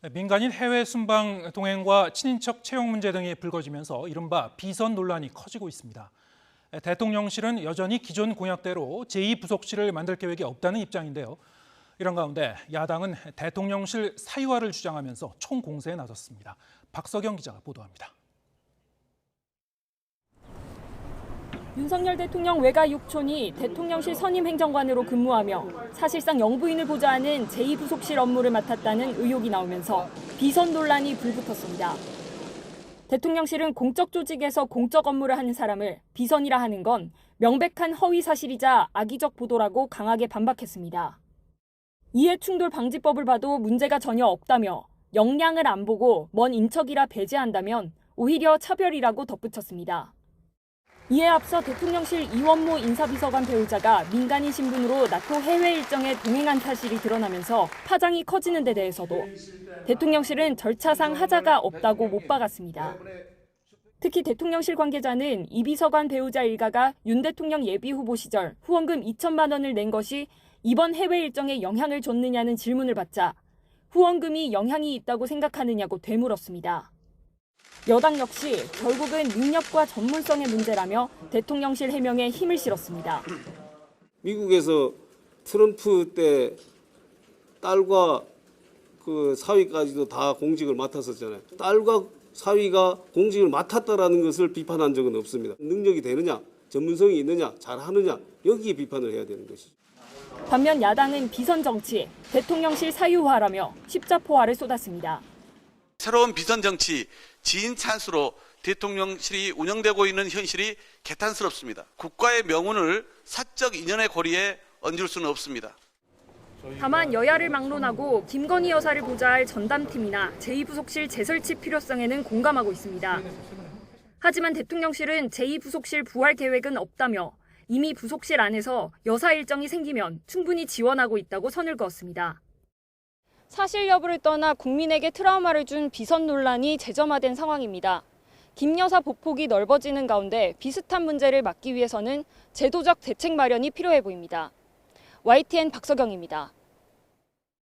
민간인 해외 순방 동행과 친인척 채용 문제 등이 불거지면서 이른바 비선 논란이 커지고 있습니다. 대통령실은 여전히 기존 공약대로 제2부속실을 만들 계획이 없다는 입장인데요. 이런 가운데 야당은 대통령실 사유화를 주장하면서 총공세에 나섰습니다. 박석영 기자가 보도합니다. 윤석열 대통령 외가 육촌이 대통령실 선임 행정관으로 근무하며 사실상 영부인을 보좌하는 제2부속실 업무를 맡았다는 의혹이 나오면서 비선 논란이 불붙었습니다. 대통령실은 공적 조직에서 공적 업무를 하는 사람을 비선이라 하는 건 명백한 허위 사실이자 악의적 보도라고 강하게 반박했습니다. 이해충돌 방지법을 봐도 문제가 전혀 없다며 역량을 안 보고 먼 인척이라 배제한다면 오히려 차별이라고 덧붙였습니다. 이에 앞서 대통령실 이원모 인사비서관 배우자가 민간인 신분으로 나토 해외 일정에 동행한 사실이 드러나면서 파장이 커지는 데 대해서도 대통령실은 절차상 하자가 없다고 못 박았습니다. 특히 대통령실 관계자는 이 비서관 배우자 일가가 윤 대통령 예비후보 시절 후원금 2천만 원을 낸 것이 이번 해외 일정에 영향을 줬느냐는 질문을 받자 후원금이 영향이 있다고 생각하느냐고 되물었습니다. 여당 역시 결국은 능력과 전문성의 문제라며 대통령실 해명에 힘을 실었습니다. 미국에서 트럼프 때 딸과 그 사위까지도 다 공직을 맡았었잖아요. 딸과 사위가 공직을 맡았다라는 것을 비판한 적은 없습니다. 능력이 되느냐, 전문성이 있느냐, 잘하느냐 여기에 비판을 해야 되는 것이죠. 반면 야당은 비선 정치, 대통령실 사유화라며 십자포화를 쏟았습니다. 새로운 비선 정치, 지인 찬스로 대통령실이 운영되고 있는 현실이 개탄스럽습니다. 국가의 명운을 사적 인연의 고리에 얹을 수는 없습니다. 다만 여야를 막론하고 김건희 여사를 보좌할 전담팀이나 제2부속실 재설치 필요성에는 공감하고 있습니다. 하지만 대통령실은 제2부속실 부활 계획은 없다며 이미 부속실 안에서 여사 일정이 생기면 충분히 지원하고 있다고 선을 그었습니다. 사실 여부를 떠나 국민에게 트라우마를 준 비선 논란이 재점화된 상황입니다. 김 여사 보폭이 넓어지는 가운데 비슷한 문제를 막기 위해서는 제도적 대책 마련이 필요해 보입니다. YTN 박석영입니다.